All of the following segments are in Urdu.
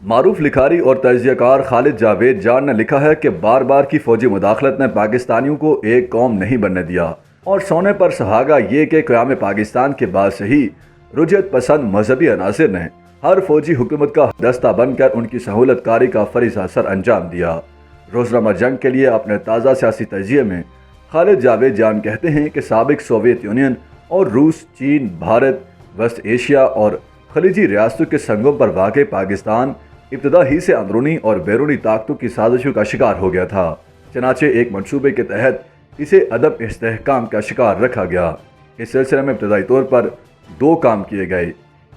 معروف لکھاری اور تجزیہ کار خالد جاوید جان نے لکھا ہے کہ بار بار کی فوجی مداخلت نے پاکستانیوں کو ایک قوم نہیں بننے دیا، اور سونے پر سہاگا یہ کہ قیام پاکستان کے بعد سے ہی رجعت پسند مذہبی عناصر نے ہر فوجی حکومت کا دستہ بن کر ان کی سہولت کاری کا فریضہ سر انجام دیا۔ روزنامہ جنگ کے لیے اپنے تازہ سیاسی تجزیے میں خالد جاوید جان کہتے ہیں کہ سابق سوویت یونین اور روس، چین، بھارت، وسط ایشیا اور خلیجی ریاستوں کے سنگوں پر واقع پاکستان ابتدا ہی سے اندرونی اور بیرونی طاقتوں کی سازشوں کا شکار ہو گیا تھا۔ چنانچہ ایک منصوبے کے تحت اسے عدم استحکام کا شکار رکھا گیا۔ اس سلسلے میں ابتدائی طور پر دو کام کیے گئے۔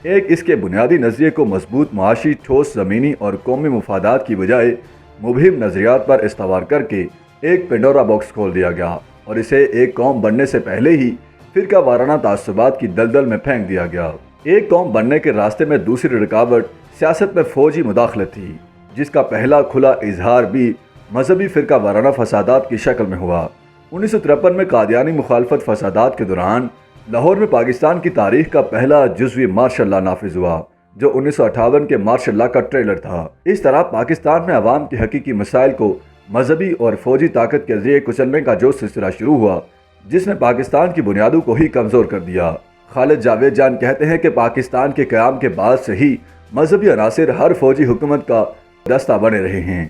ایک، اس کے بنیادی نظریے کو مضبوط معاشی ٹھوس زمینی اور قومی مفادات کی بجائے مبہم نظریات پر استوار کر کے ایک پنڈورا باکس کھول دیا گیا اور اسے ایک قوم بننے سے پہلے ہی فرقہ وارانہ تعصبات کی دلدل میں پھینک دیا گیا۔ ایک قوم بننے کے راستے میں دوسری رکاوٹ سیاست میں فوجی مداخلت تھی، جس کا پہلا کھلا اظہار بھی مذہبی فرقہ وارانہ فسادات کی شکل میں ہوا۔ 1953 میں قادیانی مخالفت فسادات کے دوران لاہور میں پاکستان کی تاریخ کا پہلا جزوی مارشل لا نافذ ہوا، جو 1958 کے مارشل لا کا ٹریلر تھا۔ اس طرح پاکستان میں عوام کے حقیقی مسائل کو مذہبی اور فوجی طاقت کے ذریعے کچلنے کا جو سلسلہ شروع ہوا، جس نے پاکستان کی بنیادوں کو ہی کمزور کر دیا۔ خالد جاوید جان کہتے ہیں کہ پاکستان کے قیام کے بعد سے ہی مذہبی عناصر ہر فوجی حکومت کا دستہ بنے رہے ہیں۔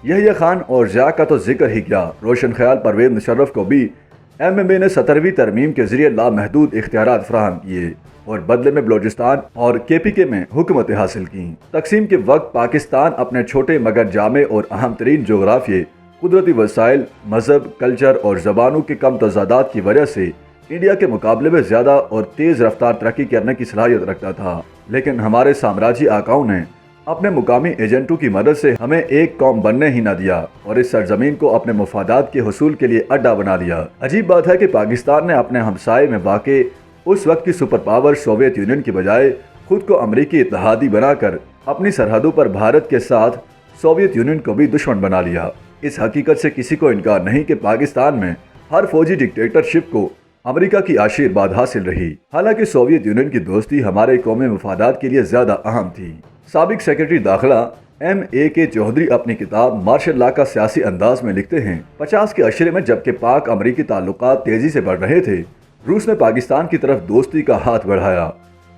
یحییٰ خان اور ضیاء کا تو ذکر ہی کیا، روشن خیال پرویز مشرف کو بھی MMA نے 17ویں ترمیم کے ذریعے لامحدود اختیارات فراہم کیے اور بدلے میں بلوچستان اور KPK میں حکومتیں حاصل کیں۔ تقسیم کے وقت پاکستان اپنے چھوٹے مگر جامع اور اہم ترین جغرافیے، قدرتی وسائل، مذہب، کلچر اور زبانوں کے کم تضادات کی وجہ سے انڈیا کے مقابلے میں زیادہ اور تیز رفتار ترقی کرنے کی صلاحیت رکھتا تھا، لیکن ہمارے سامراجی آقاؤں نے اپنے مقامی ایجنٹوں کی مدد سے ہمیں ایک قوم بننے ہی نہ دیا اور اس سرزمین کو اپنے مفادات کے حصول کے لیے اڈا بنا لیا۔ عجیب بات ہے کہ پاکستان نے اپنے ہمسائے میں واقع اس وقت کی سپر پاور سوویت یونین کی بجائے خود کو امریکی اتحادی بنا کر اپنی سرحدوں پر بھارت کے ساتھ سوویت یونین کو بھی دشمن بنا لیا۔ اس حقیقت سے کسی کو انکار نہیں کہ پاکستان میں ہر فوجی ڈکٹیٹرشپ کو امریکہ کی آشیرواد حاصل رہی، حالانکہ سوویت یونین کی دوستی ہمارے قومی مفادات کے لیے زیادہ اہم تھی۔ سابق سیکرٹری داخلہ M.A.K. چودھری اپنی کتاب مارشل لا کا سیاسی انداز میں لکھتے ہیں، 50 کے عشرے میں جبکہ پاک امریکی تعلقات تیزی سے بڑھ رہے تھے، روس نے پاکستان کی طرف دوستی کا ہاتھ بڑھایا۔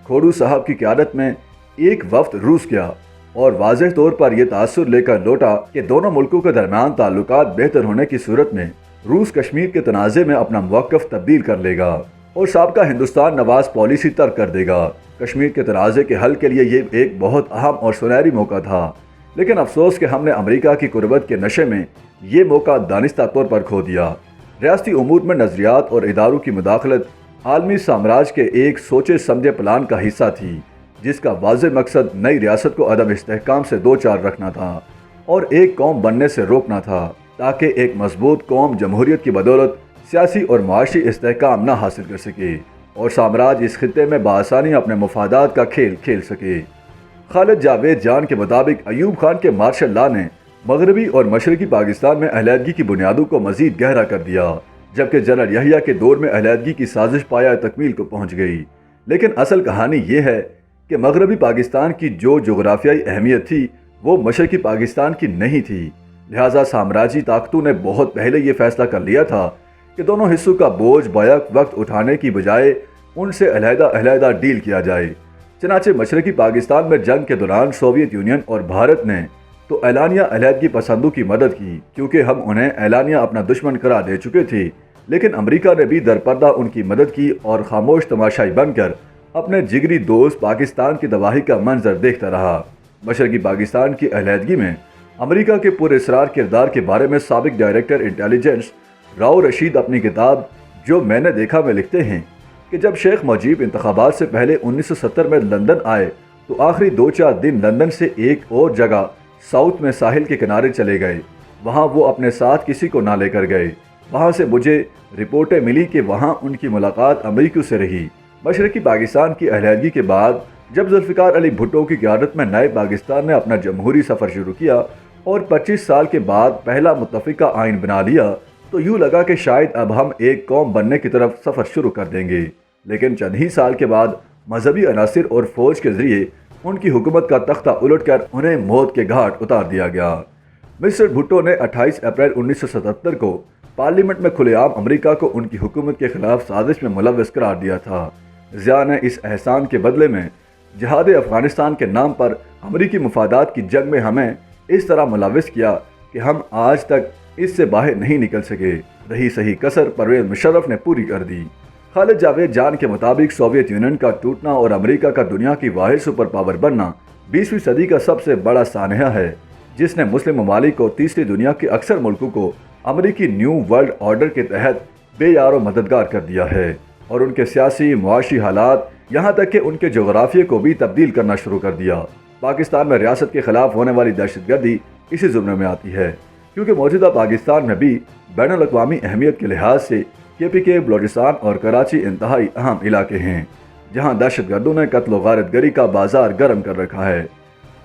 کھوڑو صاحب کی قیادت میں ایک وفد روس گیا اور واضح طور پر یہ تاثر لے کر لوٹا کہ دونوں ملکوں کے درمیان تعلقات بہتر ہونے کی صورت میں روس کشمیر کے تنازع میں اپنا موقف تبدیل کر لے گا اور سابقہ ہندوستان نواز پالیسی ترک کر دے گا۔ کشمیر کے تنازع کے حل کے لیے یہ ایک بہت اہم اور سنہری موقع تھا، لیکن افسوس کہ ہم نے امریکہ کی قربت کے نشے میں یہ موقع دانستہ طور پر کھو دیا۔ ریاستی امور میں نظریات اور اداروں کی مداخلت عالمی سامراج کے ایک سوچے سمجھے پلان کا حصہ تھی، جس کا واضح مقصد نئی ریاست کو عدم استحکام سے دوچار رکھنا تھا اور ایک قوم بننے سے روکنا تھا، تاکہ ایک مضبوط قوم جمہوریت کی بدولت سیاسی اور معاشی استحکام نہ حاصل کر سکے اور سامراج اس خطے میں بآسانی اپنے مفادات کا کھیل کھیل سکے۔ خالد جاوید جان کے مطابق ایوب خان کے مارشل لا نے مغربی اور مشرقی پاکستان میں علیحدگی کی بنیادوں کو مزید گہرا کر دیا، جبکہ جنرل یحییٰ کے دور میں علیحدگی کی سازش پایہ تکمیل کو پہنچ گئی۔ لیکن اصل کہانی یہ ہے کہ مغربی پاکستان کی جو جغرافیائی اہمیت تھی وہ مشرقی پاکستان کی نہیں تھی، لہٰذا سامراجی طاقتوں نے بہت پہلے یہ فیصلہ کر لیا تھا کہ دونوں حصوں کا بوجھ بیک وقت اٹھانے کی بجائے ان سے علیحدہ علیحدہ ڈیل کیا جائے۔ چنانچہ مشرقی پاکستان میں جنگ کے دوران سوویت یونین اور بھارت نے تو اعلانیہ علیحدگی پسندوں کی مدد کی، کیونکہ ہم انہیں اعلانیہ اپنا دشمن قرار دے چکے تھے، لیکن امریکہ نے بھی درپردہ ان کی مدد کی اور خاموش تماشائی بن کر اپنے جگری دوست پاکستان کی تباہی کا منظر دیکھتا رہا۔ مشرقی پاکستان کی علیحدگی میں امریکہ کے پر اسرار کردار کے بارے میں سابق ڈائریکٹر انٹیلیجنس راؤ رشید اپنی کتاب جو میں نے دیکھا میں لکھتے ہیں کہ جب شیخ مجیب انتخابات سے پہلے 1970 میں لندن آئے تو آخری 2-4 دن لندن سے ایک اور جگہ ساؤتھ میں ساحل کے کنارے چلے گئے، وہاں وہ اپنے ساتھ کسی کو نہ لے کر گئے۔ وہاں سے مجھے رپورٹیں ملی کہ وہاں ان کی ملاقات امریکیوں سے رہی۔ مشرقی پاکستان کی علیحدگی کے بعد جب ذوالفقار علی بھٹو کی قیادت میں نئے پاکستان نے اپنا جمہوری سفر شروع کیا اور 25 سال کے بعد پہلا متفقہ آئین بنا لیا تو یوں لگا کہ شاید اب ہم ایک قوم بننے کی طرف سفر شروع کر دیں گے، لیکن چند ہی سال کے بعد مذہبی عناصر اور فوج کے ذریعے ان کی حکومت کا تختہ الٹ کر انہیں موت کے گھاٹ اتار دیا گیا۔ مسٹر بھٹو نے 28 اپریل 1977 کو پارلیمنٹ میں کھلے عام امریکہ کو ان کی حکومت کے خلاف سازش میں ملوث قرار دیا تھا۔ ضیاء نے اس احسان کے بدلے میں جہاد افغانستان کے نام پر امریکی مفادات کی جنگ میں ہمیں اس طرح ملوث کیا کہ ہم آج تک اس سے باہر نہیں نکل سکے۔ رہی صحیح کسر پرویز مشرف نے پوری کر دی۔ خالد جاوید جان کے مطابق سوویت یونین کا ٹوٹنا اور امریکہ کا دنیا کی واحد سپر پاور بننا 20ویں صدی کا سب سے بڑا سانحہ ہے، جس نے مسلم ممالک کو تیسری دنیا کے اکثر ملکوں کو امریکی نیو ورلڈ آرڈر کے تحت بے یار و مددگار کر دیا ہے اور ان کے سیاسی معاشی حالات یہاں تک کہ ان کے جغرافیے کو بھی تبدیل کرنا شروع کر دیا۔ پاکستان میں ریاست کے خلاف ہونے والی دہشت گردی اسی زمرے میں آتی ہے، کیونکہ موجودہ پاکستان میں بھی بین الاقوامی اہمیت کے لحاظ سے KPK، بلوچستان اور کراچی انتہائی اہم علاقے ہیں، جہاں دہشت گردوں نے قتل و غارت گری کا بازار گرم کر رکھا ہے۔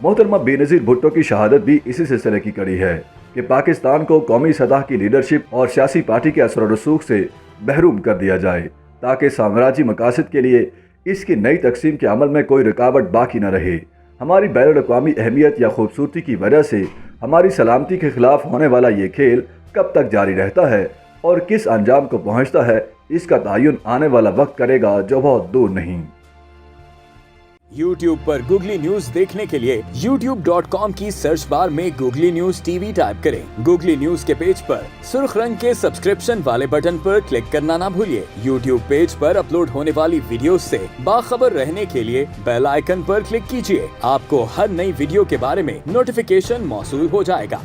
محترمہ بینظیر بھٹو کی شہادت بھی اسی سلسلے کی کڑی ہے کہ پاکستان کو قومی سطح کی لیڈرشپ اور سیاسی پارٹی کے اثر و رسوخ سے محروم کر دیا جائے، تاکہ سامراجی مقاصد کے لیے اس کی نئی تقسیم کے عمل میں کوئی رکاوٹ باقی نہ رہے۔ ہماری بین الاقوامی اہمیت یا خوبصورتی کی وجہ سے ہماری سلامتی کے خلاف ہونے والا یہ کھیل کب تک جاری رہتا ہے اور کس انجام کو پہنچتا ہے، اس کا تعین آنے والا وقت کرے گا، جو بہت دور نہیں۔ YouTube پر گوگلی نیوز دیکھنے کے لیے youtube.com کی سرچ بار میں گوگلی نیوز TV ٹائپ کریں۔ گوگلی نیوز کے پیج پر سرخ رنگ کے سبسکرپشن والے بٹن پر کلک کرنا نہ بھولیے۔ YouTube پیج پر اپلوڈ ہونے والی ویڈیوز سے باخبر رہنے کے لیے بیل آئیکن پر کلک کیجیے۔ آپ کو ہر نئی ویڈیو کے بارے میں نوٹیفیکیشن موصول ہو جائے گا۔